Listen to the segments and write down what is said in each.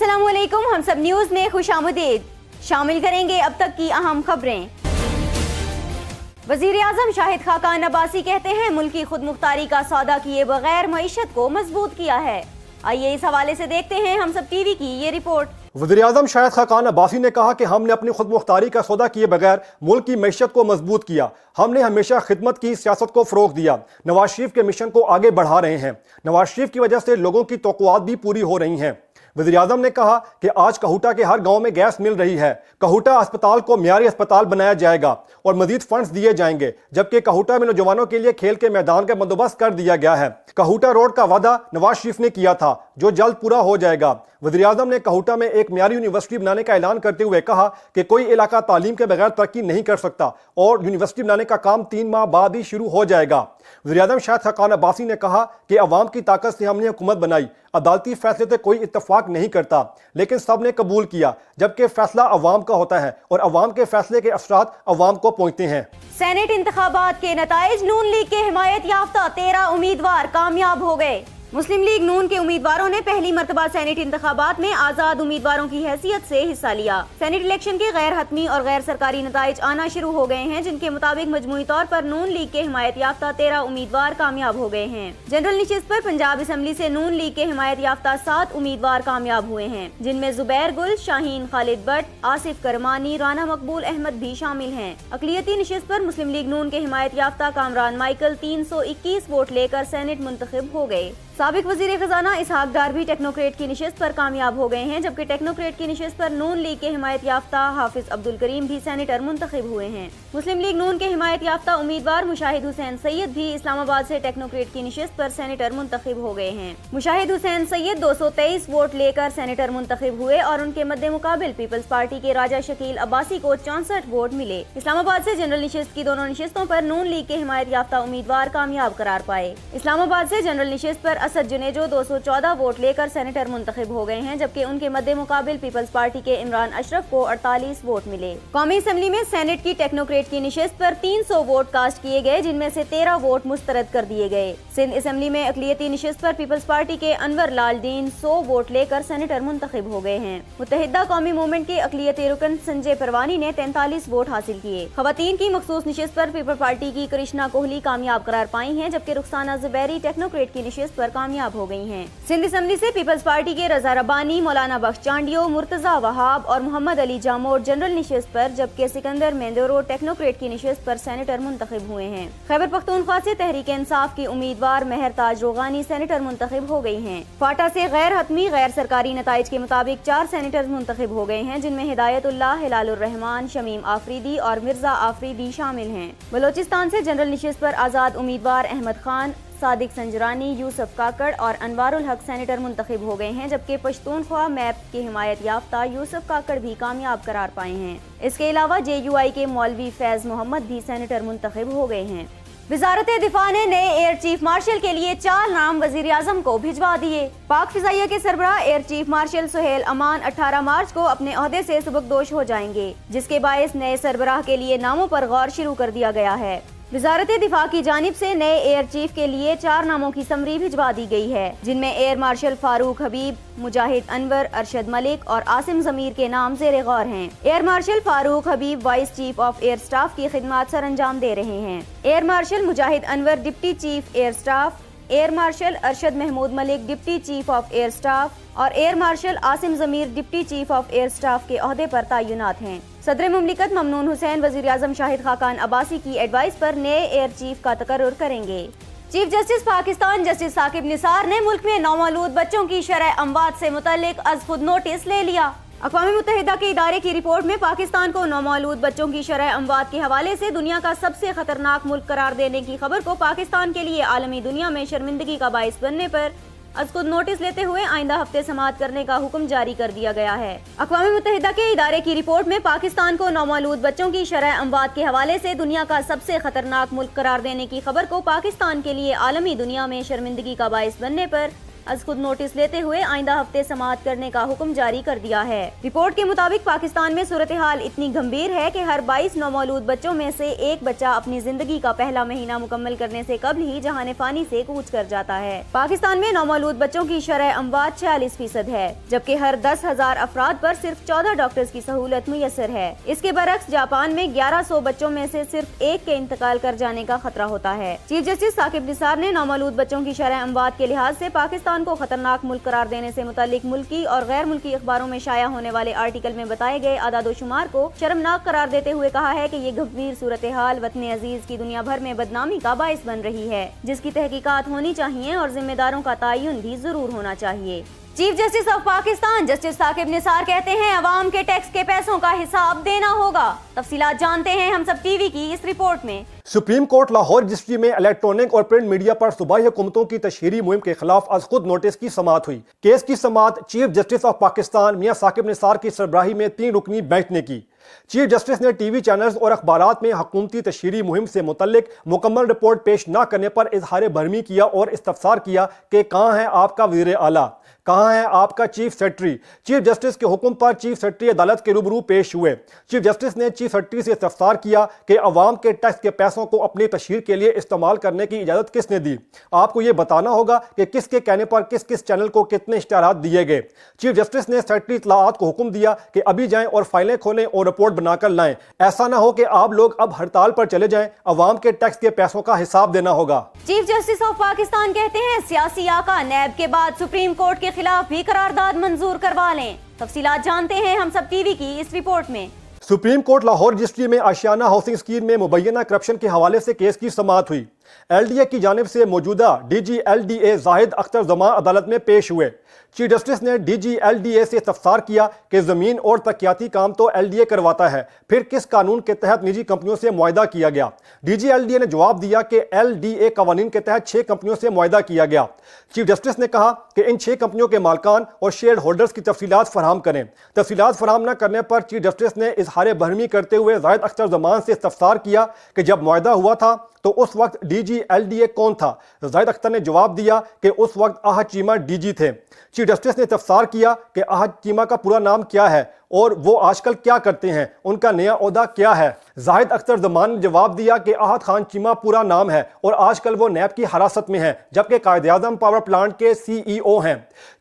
अस्सलाम वालेकुम। हम सब न्यूज़ में खुशामदीद। शामिल करेंगे अब तक की अहम खबरें। वज़ीर-ए-आज़म शाहिद खाकान अब्बासी कहते हैं मुल्क की खुद मुख्तारी का सौदा किए बगैर मईशत को मजबूत किया है। आइए इस हवाले से देखते हैं हम सब टीवी की ये रिपोर्ट। वज़ीर-ए-आज़म शाहिद खाकान अब्बासी ने कहा कि हमने अपनी खुद मुख्तारी का सौदा किए बगैर मुल्क की मईशत को मजबूत किया। हमने हमेशा खिदमत की सियासत को फ़रोग़ दिया। नवाज शरीफ के मिशन को आगे बढ़ा रहे हैं। नवाज शरीफ की वजह से लोगों की तवक्कुआत भी पूरी हो रही हैं। वज़ीर-ए-आज़म ने कहा कि आज कहूटा के हर गांव में गैस मिल रही है। कहूटा अस्पताल को मियारी अस्पताल बनाया जाएगा और मजीद फंड्स दिए जाएंगे, जबकि कहूटा में नौजवानों के लिए खेल के मैदान का बंदोबस्त कर दिया गया है। कहूटा रोड का वादा नवाज शरीफ ने किया था, जो जल्द पूरा हो जाएगा। वज़ीर-ए-आज़म ने कहूटा में एक मियारी यूनिवर्सिटी बनाने का ऐलान करते हुए कहा कि कोई इलाका तालीम के बगैर तरक्की नहीं कर सकता और यूनिवर्सिटी बनाने का काम 3 माह बाद ही शुरू हो जाएगा। वज़ीर-ए-आज़म शाहिद खाकान अब्बासी ने कहा कि अवाम की ताकत से हमने हुकूमत बनाई। अदालती फैसले से कोई इत्तफाक नहीं करता, लेकिन सब ने कबूल किया, जबकि फैसला अवाम का होता है और अवाम के फैसले के असरात अवाम को पहुँचते हैं। सेनेट इंतखाबात के नताइज नून लीग के हिमायत याफ्ता 13 उम्मीदवार कामयाब हो गए। मुस्लिम लीग नून के उम्मीदवारों ने पहली मरतबा सेनेट इंतखाबात में आज़ाद उम्मीदवारों की हैसियत से हिस्सा लिया। सेनेट इलेक्शन के गैर हतमी और गैर सरकारी नताइज आना शुरू हो गए हैं, जिनके मुताबिक मजमूई तौर पर नून लीग के हिमायत याफ्ता 13 उम्मीदवार कामयाब हो गए हैं। जनरल नशिस्त पर पंजाब असम्बली से नून लीग के हिमायत याफ्ता 7 उम्मीदवार कामयाब हुए हैं, जिनमें जुबैर गुल, शाहीन खालिद बट, आसिफ करमानी, राना मकबूल अहमद भी शामिल हैं। अकलियती नशिस्त पर मुस्लिम लीग नून के हिमायत याफ्ता कामरान माइकल 321 वोट लेकर सेनेट मुंतखब हो गए। साबिक वजीर खजाना इसहाक डार भी टेक्नोक्रेट की निशिस्त पर कामयाब हो गए हैं, जबकि टेक्नोक्रेट की निशिस्त पर नून लीग के हिमायत याफ्ता हाफिज अब्दुल करीम भी सेनेटर मुंतखब हुए हैं। मुस्लिम लीग नून के हिमायत याफ्ता उम्मीदवार मुशाहिद हुसैन सैयद भी इस्लामाबाद से टेक्नोक्रेट की निशिस्त पर सेनेटर मुंतखब हो गए हैं। मुशाहिद हुसैन सैयद 223 वोट लेकर सेनेटर मुंतखब हुए और उनके मद्दे मुकाबिल पीपल्स पार्टी के राजा शकील अब्बासी को 64 वोट मिले। इस्लामाबाद से जनरल निशिस्त की दोनों निशिस्तों पर नून लीग के हिमायत याफ्ता उम्मीदवार कामयाब करार पाए। इस्लामाबाद से जनरल निशिस्त पर असद जुनेजो 214 वोट लेकर सेनेटर मुंतखब हो गए हैं, जबकि उनके मद्दे मुकाबिल पीपल्स पार्टी के इमरान अशरफ को 48 वोट मिले। कौमी असम्बली में सेनेट की टेक्नोक्रेट की निशिस्त पर 300 वोट कास्ट किए गए, जिनमें से 13 वोट मुस्तरद कर दिए गए। सिंध असम्बली में अकलियती निशिस्त पर पीपल्स पार्टी के अनवर लाल दीन 100 वोट लेकर सेनेटर मुंतखब हो गए हैं। मुत्तहिदा कौमी मूवमेंट के अकलियती रुकन संजय परवानी ने 43 वोट हासिल किए। खवातीन की मखसूस निशिस्त पर पीपल्स पार्टी की कृष्णा कोहली कामयाब करार पाई हैं, जबकि रुखसाना जुबैरी टेक्नोक्रेट की निशिस्त पर कामयाब हो गई हैं। सिंध असम्बली से पीपल्स पार्टी के रजा रब्बानी, मौलाना बख्श चांडियो, मुर्तजा वहाब और मोहम्मद अली जामोर जनरल निशिस्त पर, जबकि सिकंदर मेंदोरो टेक्नोक्रेट की निशिस्त पर सेनेटर मुंतखब हुए हैं। खैबर पख्तूनख्वा से तहरीक इंसाफ की उम्मीदवार मेहर ताज रोगानी सेनेटर मुंतखब हो गई हैं। फाटा से गैर हतमी गैर सरकारी नताइज के मुताबिक 4 सेनेटर मुंतखब हो गए हैं, जिनमें हिदायतुल्लाह, हिलालुर रहमान, शमीम आफरीदी और मिर्जा आफरीदी शामिल हैं। बलोचिस्तान से जनरल निशिस्त पर आज़ाद उम्मीदवार अहमद खान, सादिक संजरानी, यूसुफ काकड़ और अनवारुल हक सेनेटर मुंतखब हो गए हैं, जबकि पश्तूनख्वा मैप की हिमायत याफ्ता यूसुफ काकड़ भी कामयाब करार पाए हैं। इसके अलावा JUI के मौलवी फैज मोहम्मद भी सेनेटर मुंतखब हो गए हैं। वजारत दिफा ने नए एयर चीफ मार्शल के लिए 4 नाम वजीर-ए-आज़म को भिजवा दिए। पाक फिजाइया के सरबराह एयर चीफ मार्शल सुहेल अमान 18 मार्च को अपने ओहदे से सुबकदोश हो जाएंगे, जिसके बायस नए सरबराह के लिए नामों पर गौर शुरू कर दिया गया है। वजारत दिफा की जानिब से नए एयर चीफ के लिए 4 नामों की समरी भिजवा दी गई है, जिनमें एयर मार्शल फारूक हबीब, मुजाहिद अनवर, अरशद मलिक और आसिम जमीर के नाम ज़ेरे गौर हैं। Air marshal Farooq Habib vice chief of air staff की खिदमत सर अंजाम दे रहे हैं। Air marshal Mujahid Anwar deputy chief air staff, air marshal Arshad Mahmood Malik deputy chief of air staff और air marshal Asim Zameer deputy chief of air staff के ओहदे पर तैनात हैं। सदर मुमलिकत ममनून हुसैन वज़ीर-ए-आज़म शाहिद खाकान अब्बासी की एडवाइस पर नए एयर चीफ का तकर्रुर करेंगे। Chief justice Pakistan justice Saqib Nisar ने मुल्क में नौमौलूद बच्चों की शरह अमवात से मुतल्लिक अज़ खुद नोटिस ले लिया। अक़वाम मुत्तहिदा के इदारे की रिपोर्ट में पाकिस्तान को नौमौलूद बच्चों की शरह अमवात के हवाले से दुनिया का सबसे खतरनाक मुल्क करार देने की खबर को पाकिस्तान के लिए आलमी दुनिया में शर्मिंदगी का बाइस बनने पर अज़ खुद नोटिस लेते हुए आइंदा हफ्ते समाअत करने का हुक्म जारी कर दिया गया है। अक़वाम मुत्तहिदा के इदारे की रिपोर्ट में पाकिस्तान को नौमौलूद बच्चों की शरह अमवात के हवाले से दुनिया का सबसे खतरनाक मुल्क करार देने की खबर को पाकिस्तान के लिए आलमी दुनिया में शर्मिंदगी का बाइस बनने पर از خود نوٹس لیتے ہوئے آئندہ ہفتے سماعت کرنے کا حکم جاری کر دیا ہے۔ رپورٹ کے مطابق پاکستان میں صورتحال اتنی گمبھیر ہے کہ ہر 22 نومولود بچوں میں سے ایک بچہ اپنی زندگی کا پہلا مہینہ مکمل کرنے سے قبل ہی جہان فانی سے کوچ کر جاتا ہے۔ پاکستان میں نومولود بچوں کی شرح اموات 46% ہے، جبکہ ہر 10,000 افراد پر صرف 14 ڈاکٹرز کی سہولت میسر ہے۔ اس کے برعکس جاپان میں 1100 بچوں میں سے صرف ایک کے انتقال کر جانے کا خطرہ ہوتا ہے۔ چیف جسٹس ثاقب نثار نے نومولود بچوں کی شرح اموات کے لحاظ سے پاکستان کو خطرناک ملک قرار دینے سے متعلق ملکی اور غیر ملکی اخباروں میں شائع ہونے والے آرٹیکل میں بتائے گئے اعداد و شمار کو شرمناک قرار دیتے ہوئے کہا ہے کہ یہ گمبھیر صورتحال وطن عزیز کی دنیا بھر میں بدنامی کا باعث بن رہی ہے، جس کی تحقیقات ہونی چاہیے اور ذمہ داروں کا تعین بھی ضرور ہونا چاہیے۔ Chief justice of Pakistan justice Saqib Nisar کہتے ہیں عوام کے ٹیکس کے پیسوں کا حساب دینا ہوگا۔ تفصیلات جانتے ہیں ہم سب ٹی وی کی اس رپورٹ میں۔ سپریم کورٹ لاہور رجسٹری میں الیکٹرانک اور پرنٹ میڈیا پر صوبائی حکومتوں کی تشہیری مہم کے خلاف از خود نوٹس کی سماعت ہوئی۔ کیس کی سماعت چیف جسٹس آف پاکستان میاں ثاقب نثار کی سربراہی میں 3 رکنی بینچ نے کی۔ چیف جسٹس نے ٹی وی چینلز اور اخبارات میں حکومتی تشہیری مہم سے متعلق مکمل رپورٹ پیش نہ کرنے پر اظہار برہمی کیا اور استفسار کیا کہ کہاں ہے آپ کا وزیر اعلیٰ، کہاں ہے آپ کا چیف سیکرٹری۔ چیف جسٹس کے حکم پر چیف سیکرٹری عدالت کے روبرو پیش ہوئے۔ چیف جسٹس نے چیف سیکرٹری سے استفسار کیا کہ عوام کے ٹیکس کے پیسوں کو اپنی تشہیر کے لیے استعمال کرنے کی اجازت کس نے دی؟ آپ کو یہ بتانا ہوگا کہ کس کے کہنے پر کس کس چینل کو کتنے اشتہارات دیے گئے۔ چیف جسٹس نے سیکرٹری اطلاعات کو حکم دیا کہ ابھی جائیں اور فائلیں کھولیں اور رپورٹ بنا کر لائیں۔ ایسا نہ ہو کہ آپ لوگ اب ہڑتال پر چلے جائیں، عوام کے ٹیکس کے پیسوں کا حساب دینا ہوگا۔ چیف جسٹس آف پاکستان کہتے ہیں سیاسی آقا نیب کے بعد سپریم کورٹ کے خلاف بھی قرارداد منظور کروا لیں۔ تفصیلات جانتے ہیں ہم سب ٹی وی کی اس رپورٹ میں۔ سپریم کورٹ لاہور رجسٹری میں آشیانہ ہاؤسنگ اسکیم میں مبینہ کرپشن کے حوالے سے کیس کی سماعت ہوئی۔ ایل ڈی اے کی جانب سے موجودہ D G L D A Zahid Akhtar Zaman عدالت میں پیش ہوئے۔ چیف جسٹس نے D G L D A سے استفسار کیا کہ زمین اور ترقیاتی کام تو ایل ڈی اے کرواتا ہے، پھر کس قانون کے تحت نجی کمپنیوں سے معاہدہ کیا گیا؟ D G L D A نے جواب دیا کہ ایل ڈی اے قوانین کے تحت 6 کمپنیوں سے معاہدہ کیا گیا۔ چیف جسٹس نے کہا کہ ان 6 کمپنیوں کے مالکان اور شیئر ہولڈرز کی تفصیلات فراہم کریں۔ تفصیلات فراہم نہ کرنے پر چیف جسٹس نے اظہار برہمی کرتے ہوئے زاہد اختر زمان سے استفسار کیا کہ جب معاہدہ ہوا تھا تو اس وقت D G L D A کون تھا؟ زاہد اختر نے جواب دیا کہ اس وقت احد چیمہ ڈی جی تھے۔ چیف جسٹس نے استفسار کیا کہ احد چیمہ کا پورا نام کیا ہے اور وہ آج کل کیا کرتے ہیں، ان کا نیا عہدہ کیا ہے؟ زاہد اختر زمان نے جواب دیا کہ احد خان چیمہ پورا نام ہے اور آج کل وہ نیب کی حراست میں ہیں، جبکہ قائد اعظم پاور پلانٹ کے سی ای او ہیں۔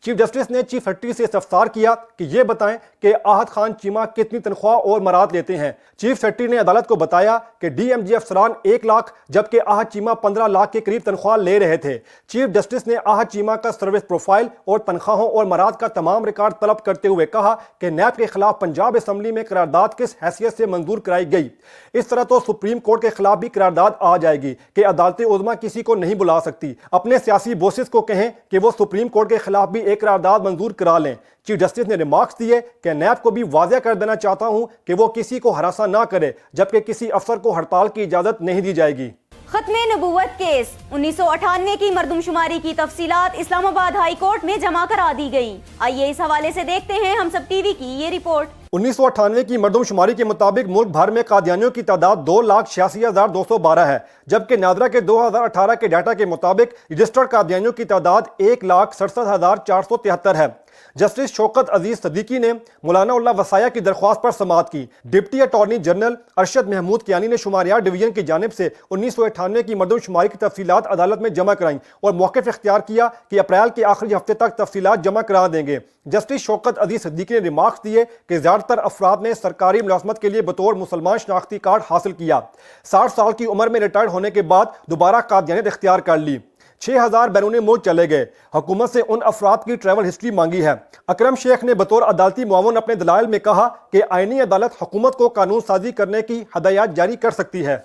چیف جسٹس نے چیف سیکرٹری سے استفسار کیا کہ یہ بتائیں کہ احد خان چیمہ کتنی تنخواہ اور مراد لیتے ہیں۔ چیف سیکرٹری نے عدالت کو بتایا کہ ڈی ایم جی افسران 1 لاکھ جبکہ احد چیمہ 15 لاکھ کے قریب تنخواہ لے رہے تھے۔ چیف جسٹس نے احد چیمہ کا سروس پروفائل اور تنخواہوں اور مراد کا تمام ریکارڈ طلب کرتے ہوئے کہا کہ نیب کے خلاف پنجاب اسمبلی میں قرارداد کس حیثیت سے منظور کرائی گئی؟ اس طرح تو سپریم کورٹ کے خلاف بھی قرارداد آ جائے گی کہ عدالت عظمیٰ کسی کو نہیں بلا سکتی۔ اپنے سیاسی بوسز کو کہیں کہ وہ سپریم کورٹ کے خلاف بھی ایک قرارداد منظور کرا لیں۔ چیف جسٹس نے ریمارکس دیے کہ نیب کو بھی واضح کر دینا چاہتا ہوں کہ وہ کسی کو ہراساں نہ کرے، جبکہ کسی افسر کو ہڑتال کی اجازت نہیں دی جائے گی۔ ختم نبوت کیس 1998 کی مردم شماری کی تفصیلات اسلام آباد ہائی کورٹ میں جمع کرا دی گئی۔ آئیے اس حوالے سے دیکھتے ہیں ہم سب ٹی وی کی یہ رپورٹ۔ 1998 کی مردم شماری کے مطابق ملک بھر میں قادیانیوں کی تعداد 2,86,212 ہے، جبکہ نادرا کے 2018 کے ڈیٹا کے مطابق رجسٹرڈ قادیانیوں کی تعداد 1,67,473 ہے۔ جسٹس شوکت عزیز صدیقی نے مولانا اللہ وصایا کی درخواست پر سماعت کی۔ Deputy attorney general Arshad Mahmood Kayani نے شماریات ڈویژن کی جانب سے 1998 کی مردم شماری کی تفصیلات عدالت میں جمع کرائیں اور موقف اختیار کیا کہ اپریل کے آخری ہفتے تک تفصیلات جمع کرا دیں گے۔ جسٹس شوکت عزیز صدیقی نے ریمارکس دیے کہ زیادہ تر افراد نے سرکاری ملازمت کے لیے بطور مسلمان شناختی کارڈ حاصل کیا۔ 60 سال کی عمر میں ریٹائرڈ ہونے کے بعد دوبارہ قادیانیت اختیار کر لی۔ 6,000 بیرون ملک چلے گئے۔ حکومت سے ان افراد کی ٹریول ہسٹری مانگی ہے۔ اکرم شیخ نے بطور عدالتی معاون اپنے دلائل میں کہا کہ آئینی عدالت حکومت کو قانون سازی کرنے کی ہدایات جاری کر سکتی ہے۔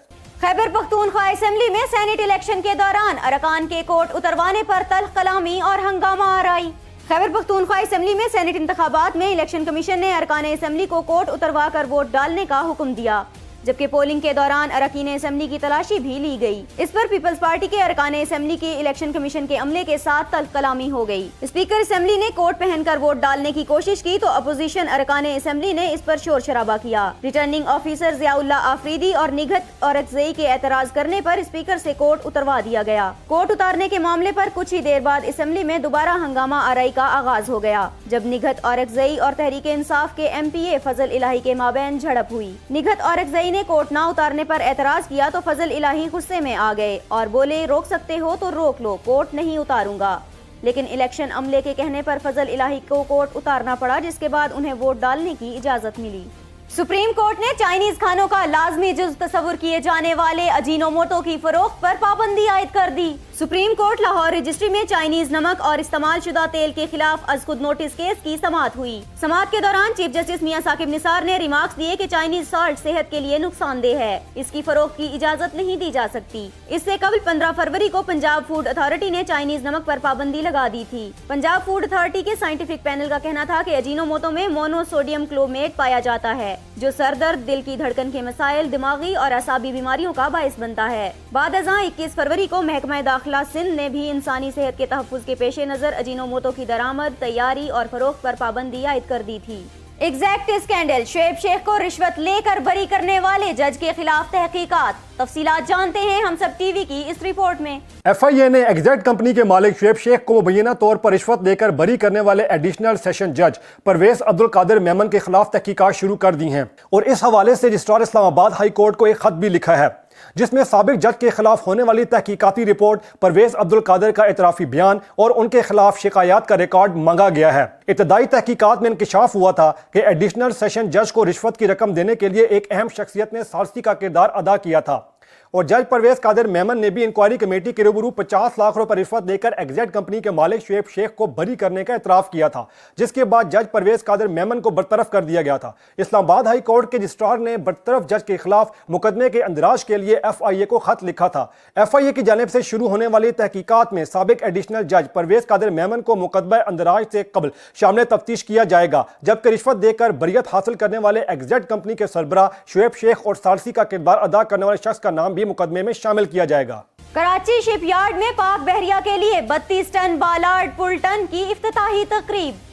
خیبر پختونخوا اسمبلی میں سینیٹ الیکشن کے دوران ارکان کے کوٹ اتروانے پر تلخ کلامی اور ہنگامہ آرائی۔ خیبر پختونخوا اسمبلی میں سینیٹ انتخابات میں الیکشن کمیشن نے ارکان اسمبلی کو کوٹ اتروا کر ووٹ ڈالنے کا حکم دیا۔ जबकि पोलिंग के दौरान अरकान असेंबली की तलाशी भी ली गई। इस पर पीपल्स पार्टी के अरकान असेंबली की इलेक्शन कमीशन के अमले के साथ तल्ख कलामी हो गई। स्पीकर असेंबली ने कोट पहनकर वोट डालने की कोशिश की तो अपोजिशन अरकान असेंबली ने इस पर शोर शराबा किया। रिटर्निंग ऑफिसर जियाउल्ला आफरीदी और निघत औरकजई के एतराज करने पर स्पीकर से कोट उतरवा दिया गया। कोट उतारने के मामले पर कुछ ही देर बाद असेंबली में दोबारा हंगामा आराई का आगाज हो गया, जब निघत औरकजई और तहरीक इंसाफ के MPA फजल इलाही के माबैन झड़प हुई। निघत औरकजई ने कोट ना उतारने पर एतराज किया तो फजल इलाही गुस्से में आ गए और बोले, रोक सकते हो तो रोक लो, कोट नहीं उतारूंगा। लेकिन इलेक्शन अमले के कहने पर फजल इलाही को कोट उतारना पड़ा, जिसके बाद उन्हें वोट डालने की इजाजत मिली। सुप्रीम कोर्ट ने चाइनीज खानों का लाजमी जुज़ तस्वुर किए जाने वाले अजीनोमोटो की फरोख्त पर पाबंदी आयद कर दी। सुप्रीम कोर्ट लाहौर रजिस्ट्री में चाइनीज नमक और इस्तेमाल शुदा तेल के खिलाफ अज खुद नोटिस केस की समाअत हुई। समाअत के दौरान चीफ जस्टिस मियां साकिब निसार ने रिमार्क्स दिए कि चाइनीज साल्ट सेहत के लिए नुकसानदेह है, इसकी फरोख्त की इजाजत नहीं दी जा सकती। इससे कबल 15 फरवरी को पंजाब फूड अथॉरिटी ने चाइनीज नमक पर पाबंदी लगा दी थी। पंजाब फूड अथॉरिटी के साइंटिफिक पैनल का कहना था कि अजीनोमोटो में मोनोसोडियम क्लोमेट पाया जाता है, जो सर दर्द, दिल की धड़कन के मसाइल, दिमागी और असाबी बीमारियों का बायस बनता है। बाद अज़ां 21 फरवरी को महकमा दाखिला सिंध ने भी इंसानी सेहत के तहफ़्फ़ुज़ के पेश नज़र अजीनोमोटो की दरामद, तैयारी और फरोख्त पर पाबंदी आयद कर दी थी। एग्जैक्ट स्कैंडल, शुएब शेख को रिश्वत लेकर बरी करने वाले जज के खिलाफ तहकीकात। तफसीलात जानते हैं हम सब टीवी की इस रिपोर्ट में। FIA ने एग्जैक्ट कंपनी के मालिक शुएब शेख को मुबैना तौर पर रिश्वत देकर बरी करने वाले एडिशनल सेशन जज परवेज अब्दुल कादिर मेमन के खिलाफ तहकीकात शुरू कर दी हैं और इस हवाले से रजिस्ट्रार इस्लामाबाद हाई कोर्ट को एक खत भी लिखा है, जिसमें साबिक जज के खिलाफ होने वाली तहकीकाती रिपोर्ट, परवेज अब्दुल कादिर का इतराफी बयान और उनके खिलाफ शिकायत का रिकॉर्ड मांगा गया है। इब्तदाई तहकीकात में इंकशाफ हुआ था कि एडिशनल सेशन जज को रिश्वत की रकम देने के लिए एक अहम शख्सियत ने सालसी का किरदार अदा किया था और जज परवेज कादिर मेमन ने भी इंक्वायरी कमेटी के रूबरू 50 लाख रुपए रिश्वत देकर एग्जैक्ट कंपनी के मालिक शुएब शेख को बरी करने का इतराफ किया था, जिसके बाद जज परवेज कादिर मेमन को बरतरफ कर दिया गया था। इस्लामाबाद हाई कोर्ट के रजिस्ट्रार ने बरतरफ जज के खिलाफ मुकदमे के अंदराज के लिए FIA को खत लिखा था। FIA की जानिब से शुरू होने वाली तहकीकात में साबिक एडिशनल जज परवेज कादिर मेमन को मुकदमा अंदराज से कबल शामिल तफ्तीश किया जाएगा, जबकि रिश्वत देकर बरियत हासिल करने वाले एग्जैक्ट कंपनी के सरबराह शुएब शेख और सालसी का किरदार अदा करने वाले शख्स का नाम भी मुकदमे में शामिल किया जाएगा। कराची शिपयार्ड में पाक बहरिया के लिए 32 टन बालार्ड पुल टन की इफ्तिताही तकरीब।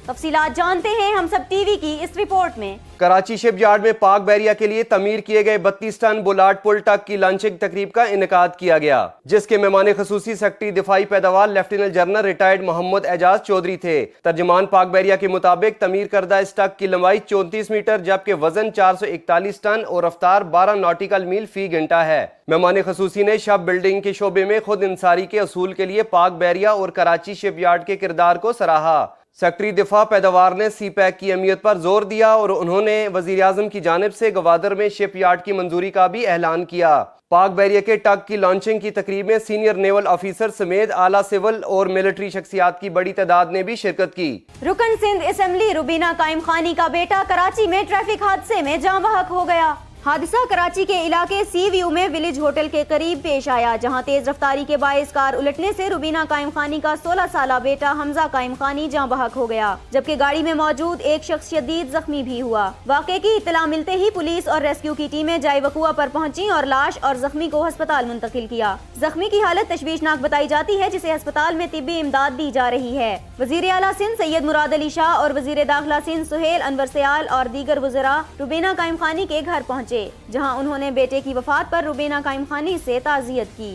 तफसीलात जानते हैं हम सब टीवी की इस रिपोर्ट में। कराची शिपयार्ड में पाक बहरिया के लिए तमीर किए गए 32 टन बुलार्ड पुल टक की लॉन्चिंग तकरीब का इनेकाद किया गया, जिसके मेहमान खसूसी सेक्रेटरी दिफाई पैदावार lieutenant general retired Mohammad Ejaz Chaudhry थे। तर्जमान पाक बहरिया के मुताबिक तमीर करदा इस टक की लंबाई 34 मीटर जबकि वजन 441 टन और रफ्तार 12 नॉटिकल मील फी घंटा है। मेहमान खसूसी ने शब बिल्डिंग के शोबे में खुद इंसारी के असूल के लिए पाक बहरिया और कराची शिपयार्ड के किरदार को सराहा। सेक्रेटरी दिफा पैदावार ने CPAC की अहमियत पर जोर दिया और उन्होंने वजीर आजम की जानिब से गवादर में शिप यार्ड की मंजूरी का भी ऐलान किया। पाक बहरिया के टग की लॉन्चिंग की तकरीब में सीनियर नेवल ऑफिसर समेत आला सिविल और मिलिट्री शख्सियात की बड़ी तादाद ने भी शिरकत की। रुकन सिंध असेंबली रुबीना कायम खानी का बेटा कराची में ट्रैफिक हादसे में जाँ बहक हो गया। हादसा कराची के इलाके सी व्यू में विलेज होटल के करीब पेश आया, जहां तेज रफ्तारी के बायस कार उलटने से रुबीना कायम खानी का 16 साला बेटा हमजा कायम खानी जाँ बहक हो गया, जबकि गाड़ी में मौजूद एक शख्स शदीद जख्मी भी हुआ। वाक़े की इत्तला मिलते ही पुलिस और रेस्क्यू की टीमें जाए वकुआ पर पहुंची और लाश और जख्मी को अस्पताल मुंतकिल किया। जख्मी की हालत तशवीशनाक बताई जाती है, जिसे अस्पताल में तिब्बी इमदाद दी जा रही है। वजीर आला सिंध सैयद मुराद अली शाह और वजीर दाखिला सिंध सुहेल अनवर सयाल और दीगर वज़रा रुबीना कायम खानी के घर पहुंचे, जहां उन्होंने बेटे की वफात पर रुबीना कायम खानी से ताज़ियत की।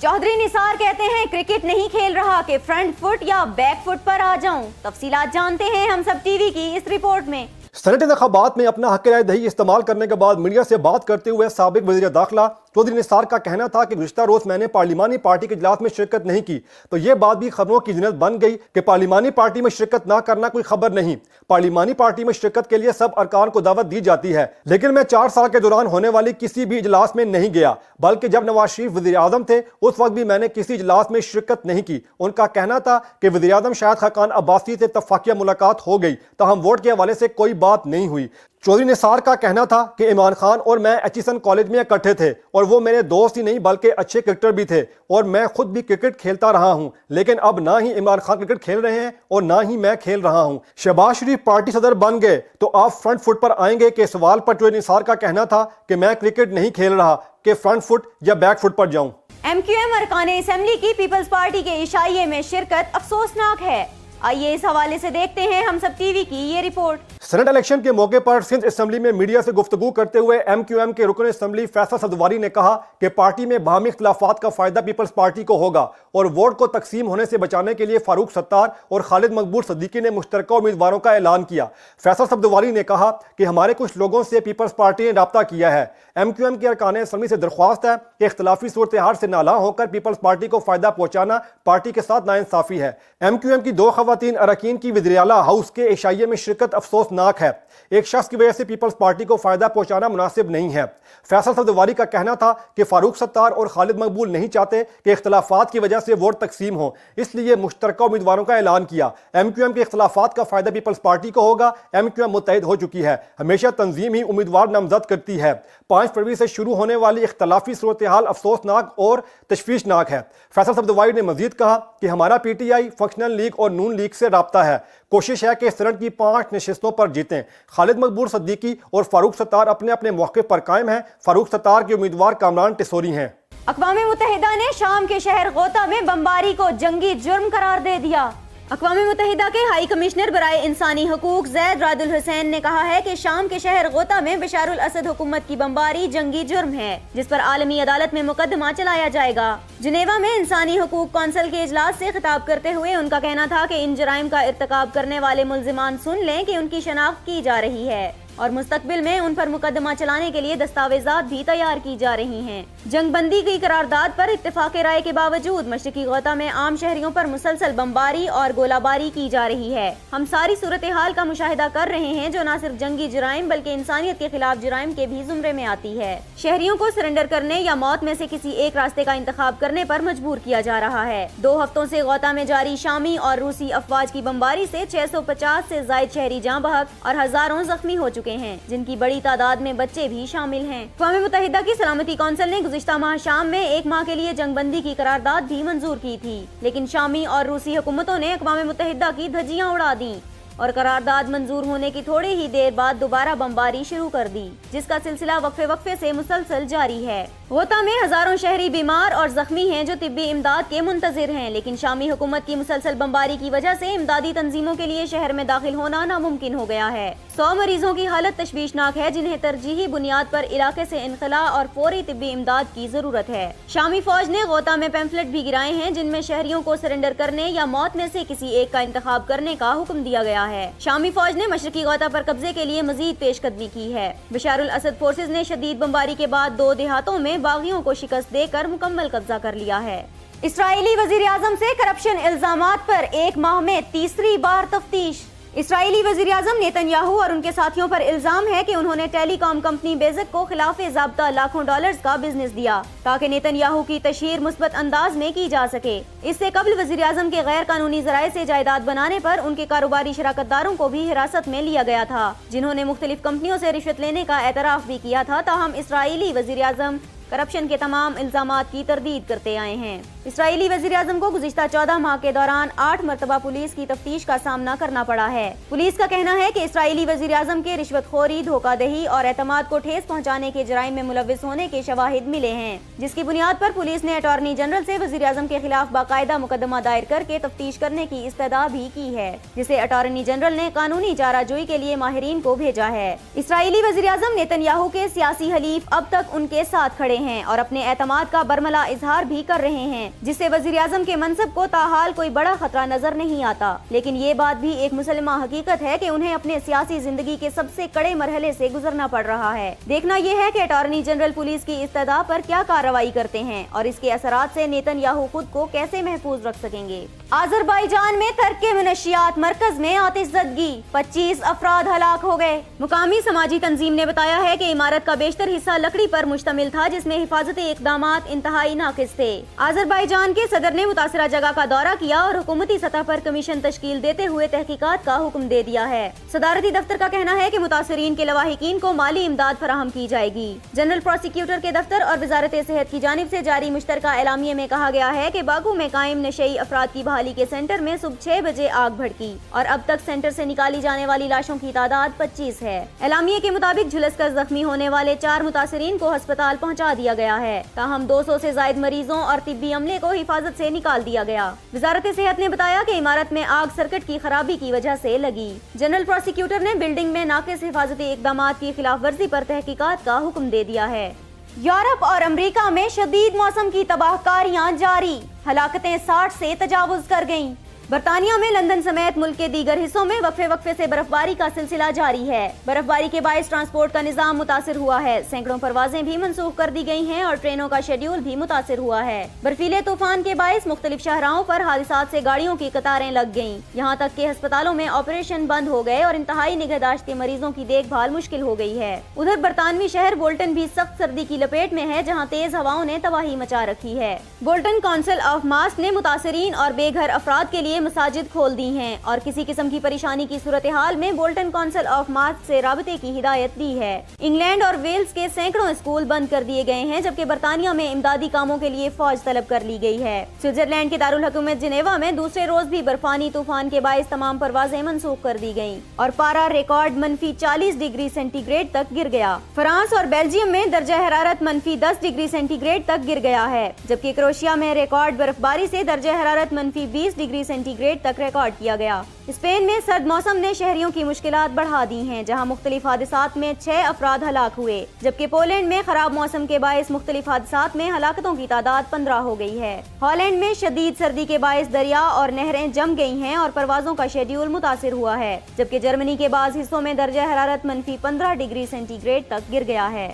चौधरी निसार कहते हैं क्रिकेट नहीं खेल रहा कि फ्रंट फुट या बैक फुट पर आ जाऊं। तफसीलात जानते हैं हम सब टीवी की इस रिपोर्ट में। सेनेट इंतखाबात में अपना हक राय दही इस्तेमाल करने के बाद मीडिया से बात करते हुए साबिक वज़ीर दाखिला चौधरी निसार का कहना था कि गुज़िश्ता रोज़ मैंने पार्लिमानी पार्टी के इजलास में शिरकत नहीं की, तो ये बात भी खबरों की जिन्नत बन गई कि पार्लिमानी पार्टी में शिरकत ना करना कोई खबर नहीं। पार्लिमानी पार्टी में शिरकत के लिए सब अरकान को दावत दी जाती है, लेकिन मैं 4 साल के दौरान होने वाली किसी भी इजलास में नहीं गया, बल्कि जब नवाज शरीफ वज़ीर आज़म थे उस वक्त भी मैंने किसी इजलास में शिरकत नहीं की। उनका कहना था कि वज़ीर आज़म शाहिद खाकान अब्बासी से तफाकिया मुलाकात हो गई, ताहम वोट के हवाले से कोई बात नहीं हुई। चौधरी निसार का कहना था कि इमरान खान और मैं एचिसन कॉलेज में इकट्ठे थे और वो मेरे दोस्त ही नहीं बल्कि अच्छे क्रिकेटर भी थे और मैं खुद भी क्रिकेट खेलता रहा हूं, लेकिन अब ना ही इमरान खान क्रिकेट खेल रहे हैं और ना ही मैं खेल रहा हूं। शहबाज शरीफ पार्टी सदर बन गए तो आप फ्रंट फुट पर आएंगे के सवाल पर चौधरी निसार का कहना था कि मैं क्रिकेट नहीं खेल रहा कि फ्रंट फुट या बैक फुट पर जाऊं। MQM अरकान असेंबली की पीपल्स पार्टी के इशाइये में शिरकत अफसोसनाक है। आइए इस हवाले से देखते हैं हम सब टीवी की ये रिपोर्ट। सेनेट इलेक्शन के मौके पर सिंध असेंबली में मीडिया से गुफ्तगू करते हुए MQM के रुकन असेंबली फैसल सब्ज़वारी ने कहा कि पार्टी में बाहमी इख्तिलाफात का फायदा पीपल्स पार्टी को होगा और वोट को तकसीम होने से बचाने के लिए फारूक सत्तार और खालिद मकबूल सिद्दीकी ने मुश्तरका उम्मीदवारों का ऐलान किया। फैसल सब्ज़वारी ने कहा कि हमारे कुछ लोगों से पीपल्स पार्टी ने रब्ता किया है। MQM के अरकान असेंबली से दरख्वास्त है कि इख्तिलाफी सूरत हाल से नाला होकर पीपल्स पार्टी को फायदा पहुंचाना पार्टी के साथ नाइंसाफी है। MQM की 2 खवातीन अरकान की वज़ीर-ए-आला हाउस के इशाइये में शिरकत अफसोसनाक है। एक शख्स की वजह से पीपल्स पार्टी को फायदा पहुंचाना मुनासिब नहीं है। फैसल सब्ज़वारी का कहना था कि फारूक सत्तार और खालिद मकबूल नहीं चाहते कि इख्तिलाफात की वजह से वोट तकसीम हो, इसलिए मुश्तरका उम्मीदवारों का ऐलान किया। MQM के इख्तिलाफात का फायदा पीपल्स पार्टी को होगा। MQM मुत्तहिद हो चुकी है, हमेशा तंजीम ही उम्मीदवार नामजद करती है। 5 फरवरी से शुरू होने वाली इख्तिलाफी सूरत हाल अफसोसनाक और तशवीशनाक है। फैसल सब्ज़वारी ने मजीद कहा कि हमारा PTI, फंक्शनल लीग और नून लीग से राब्ता है। कोशिश है कि सेनेट की 5 नशिस्तों पर जीतें। खालिद मकबूल सिद्दीकी और फारूक सत्तार अपने अपने मौके पर कायम हैं। फारूक सत्तार के उम्मीदवार कामरान टिसोरी हैं। अक़वाम मुत्तहिदा ने शाम के शहर गोता में बमबारी को जंगी जुर्म करार दे दिया। अक़वाम मुत्तहिदा के हाई कमिश्नर बराए इंसानी हकूक ज़ैद रादुल हुसैन ने कहा है कि शाम के शहर गोता में बशारुल असद हुकूमत की बमबारी जंगी जुर्म है, जिस पर आलमी अदालत में मुकदमा चलाया जाएगा। जिनेवा में इंसानी हकूक कौंसिल के इजलास से खिताब करते हुए उनका कहना था कि इन जराइम का इर्तिकाब करने वाले मुल्जिमान सुन लें कि उनकी शनाख्त की जा रही है और मुस्तकबिल में उन पर मुकदमा चलाने के लिए दस्तावेजात भी तैयार की जा रही हैं। जंगबंदी की करारदाद पर इत्तेफाक राय के बावजूद मशरकी गोता में आम शहरियों पर मुसलसल बमबारी और गोलाबारी की जा रही है। हम सारी सूरत हाल का मुशाहिदा कर रहे हैं जो न सिर्फ जंगी जुराइम बल्कि इंसानियत के खिलाफ जुराइम के भी जुमरे में आती है। शहरियों को सरेंडर करने या मौत में से किसी एक रास्ते का इंतखाब करने पर मजबूर किया जा रहा है। 2 हफ्तों से गोता में जारी शामी और रूसी अफवाज की बमबारी से 650 से जायद शहरी जाँ बहक और हजारों जख्मी हो चुके हैं, जिनकी बड़ी तादाद में बच्चे भी शामिल हैं। अक़वाम मुत्तहिदा की सलामती कौंसिल ने गुज़िश्ता माह शाम में 1 माह के लिए जंगबंदी की करारदाद भी मंजूर की थी, लेकिन शामी और रूसी हुकूमतों ने अक़वाम मुत्तहिदा की धज्जियां उड़ा दी और करारदाद मंजूर होने की थोड़ी ही देर बाद दोबारा बमबारी शुरू कर दी, जिसका सिलसिला वक्फे से मुसलसल जारी है। गोता में हजारों शहरी बीमार और जख्मी हैं जो तिब्बी इमदाद के मुंतजिर हैं, लेकिन शामी हुकूमत की मुसलसल बमबारी की वजह से इमदादी तंजीमों के लिए शहर में दाखिल होना नामुमकिन हो गया है। 100 मरीजों की हालत तशवीशनाक है, जिन्हें तरजीही बुनियाद पर इलाके से इनखला और फौरी तिब्बी इमदाद की जरूरत है। शामी फौज ने गोता में पैम्फलेट भी गिराए हैं, जिनमें शहरियों को सरेंडर करने या मौत में से किसी एक का इंतखाब करने का हुक्म दिया गया है। शामी फौज ने मशरकी गोता पर कब्जे के लिए मजीद पेशकदमी की है। बशारुल असद फोर्सेज ने शदीद बमबारी के बाद 2 देहातों में बागियों को शिकस्त देकर मुकम्मल कब्जा कर लिया है। इस्राईली वजीर आज़म से करप्शन इल्जामात पर 1 माह में तीसरी बार तफ्तीश। इस्राईली वज़ीर आज़म नेतन्याहू और उनके साथियों पर इल्जाम है कि उन्होंने टेलीकॉम कंपनी बेज़क को खिलाफे ज़ाब्ता लाखों डॉलर्स का बिजनेस दिया ताकि नेतन्याहू की तशहीर मुस्बत अंदाज में की जा सके। इससे कबल वज़ीर आज़म के गैर कानूनी ज़राए से जायदाद बनाने पर उनके कारोबारी शराकतदारों को भी हिरासत में लिया गया था, जिन्होंने मुख्तलिफ कंपनियों से रिश्वत लेने का एतराफ़ भी किया था। ताहम इस्राईली वज़ीर आज़म करप्शन के तमाम इल्जामात की तरदीद करते आए हैं। इस्राईली वज़ीर आज़म को गुज़िश्ता 14 माह के दौरान 8 मरतबा पुलिस की तफ्तीश का सामना करना पड़ा है। पुलिस का कहना है कि इस्राईली वज़ीर आज़म के रिश्वतखोरी, धोखादही और एतमाद को ठेस पहुँचाने के जराइम में मुलव्विस होने के शवाहिद मिले हैं, जिसकी बुनियाद पर पुलिस ने अटॉर्नी जनरल से वज़ीर आज़म के खिलाफ बाकायदा मुकदमा दायर करके तफ्तीश करने की इस्तदा भी की है, जिसे अटॉर्नी जनरल ने कानूनी चाराजोई के लिए माहिरीन को भेजा है। इस्राईली वज़ीर आज़म नेतन्याहू के सियासी हलीफ अब तक उनके साथ खड़े हैं और अपने एतमाद का बरमला इजहार भी कर रहे हैं, जिससे वज़ीर आज़म के मनसब को ताहाल कोई बड़ा खतरा नजर नहीं आता। लेकिन ये बात भी एक मुसलमा हकीकत है कि उन्हें अपने सियासी जिंदगी के सबसे कड़े मरहले से गुजरना पड़ रहा है। देखना यह है कि अटॉर्नी जनरल पुलिस की इस्तदा पर क्या कार्रवाई करते हैं और इसके असरात से नेतन्याहू खुद को कैसे महफूज रख सकेंगे। आज़रबाईजान में तरके मनशियात मरकज में आतिशज़दगी, 25 अफराद हलाक हो गए। मुकामी समाजी तंजीम ने बताया है कि इमारत का बेशतर हिस्सा लकड़ी पर मुश्तमिल था, जिसमें हिफाजती इक़दामात इंतहाई नाकिस थे। आज़रबाईजान آذربائیجان کے صدر نے متاثرہ جگہ کا دورہ کیا اور حکومتی سطح پر کمیشن تشکیل دیتے ہوئے تحقیقات کا حکم دے دیا ہے۔ صدارتی دفتر کا کہنا ہے کہ متاثرین کے لواحقین کو مالی امداد فراہم کی جائے گی۔ جنرل پروسیکیوٹر کے دفتر اور وزارت صحت کی جانب سے جاری مشترکہ اعلامیے میں کہا گیا ہے کہ باکو میں قائم نشئی افراد کی بحالی کے سینٹر میں صبح 6 بجے آگ بھڑکی اور اب تک سینٹر سے نکالی جانے والی لاشوں کی تعداد 25 ہے۔ اعلامیے کے مطابق جھلس کر زخمی ہونے والے 4 متاثرین کو ہسپتال پہنچا دیا گیا ہے، تاہم 200 سے زائد مریضوں اور طبی عملے کو حفاظت سے نکال دیا گیا۔ وزارت صحت نے بتایا کہ عمارت میں آگ سرکٹ کی خرابی کی وجہ سے لگی۔ جنرل پروسیکیوٹر نے بلڈنگ میں ناقص حفاظتی اقدامات کی خلاف ورزی پر تحقیقات کا حکم دے دیا ہے۔ یورپ اور امریکہ میں شدید موسم کی تباہ کاریاں جاری، ہلاکتیں 60 سے تجاوز کر گئیں۔ برطانیہ میں لندن سمیت ملک کے دیگر حصوں میں وقفے سے برف باری کا سلسلہ جاری ہے۔ برف باری کے باعث ٹرانسپورٹ کا نظام متاثر ہوا ہے، سینکڑوں پروازیں بھی منسوخ کر دی گئی ہیں اور ٹرینوں کا شیڈیول بھی متاثر ہوا ہے۔ برفیلے طوفان کے باعث مختلف شاہراہوں پر حادثات سے گاڑیوں کی قطاریں لگ گئیں، یہاں تک کہ ہسپتالوں میں آپریشن بند ہو گئے اور انتہائی نگہداشت کے مریضوں کی دیکھ بھال مشکل ہو گئی ہے۔ ادھر برطانوی شہر بولٹن بھی سخت سردی کی لپیٹ میں ہے، جہاں تیز ہواؤں نے تباہی مچا رکھی ہے۔ بولٹن کونسل آف ماسٹ نے متاثرین اور بے گھر افراد کے لیے مساجد کھول دی ہیں اور کسی قسم کی پریشانی کی صورتحال میں بولٹن کونسل آف ماسٹ سے رابطے کی ہدایت دی ہے۔ انگلینڈ اور ویلز کے سینکڑوں اسکول بند کر دیے گئے ہیں، جبکہ برطانیہ میں امدادی کاموں کے لیے فوج طلب کر لی گئی ہے۔ سوئٹزرلینڈ کے دارالحکومت جنیوا میں دوسرے روز بھی برفانی طوفان کے باعث تمام پروازیں منسوخ کر دی گئیں اور پارا ریکارڈ -40 ڈگری سینٹی گریڈ تک گر گیا۔ فرانس اور بیلجیم میں درجہ حرارت -10 ڈگری سینٹی گریڈ تک گر گیا ہے، جبکہ کروشیا میں ریکارڈ برف باری سے درجہ حرارت -20 ڈگری سینٹی گریڈ تک ریکارڈ کیا گیا۔ اسپین میں سرد موسم نے شہریوں کی مشکلات بڑھا دی ہیں، جہاں مختلف حادثات میں 6 افراد ہلاک ہوئے، جبکہ پولینڈ میں خراب موسم کے باعث مختلف حادثات میں ہلاکتوں کی تعداد 15 ہو گئی ہے۔ ہالینڈ میں شدید سردی کے باعث دریا اور نہریں جم گئی ہیں اور پروازوں کا شیڈیول متاثر ہوا ہے، جبکہ جرمنی کے بعض حصوں میں درجہ حرارت -15 ڈگری سینٹی گریڈ تک گر گیا ہے۔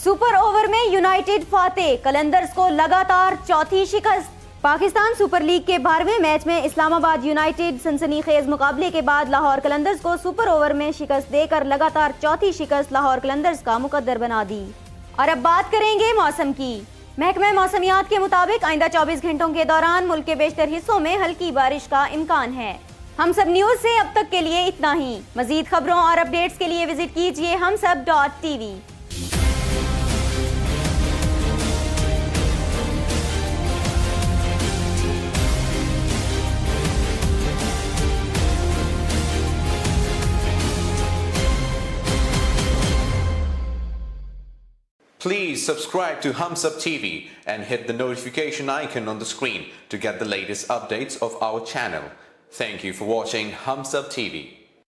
سپر اوور میں یونائیٹڈ فاتح، قلندرز کو لگاتار چوتھی شکست۔ پاکستان سپر لیگ کے 12ویں میچ میں اسلام آباد یونائیٹڈ سنسنی خیز مقابلے کے بعد لاہور قلندرز کو سپر اوور میں شکست دے کر لگاتار چوتھی شکست لاہور قلندرز کا مقدر بنا دی۔ اور اب بات کریں گے موسم کی۔ محکمہ موسمیات کے مطابق آئندہ 24 گھنٹوں کے دوران ملک کے بیشتر حصوں میں ہلکی بارش کا امکان ہے۔ ہم سب نیوز سے اب تک کے لیے اتنا ہی۔ مزید خبروں اور اپڈیٹس کے لیے وزٹ کیجیے humsab.tv۔ Please subscribe to Humsab TV and hit the notification icon on the screen to get the latest updates of our channel. Thank you for watching Humsab TV.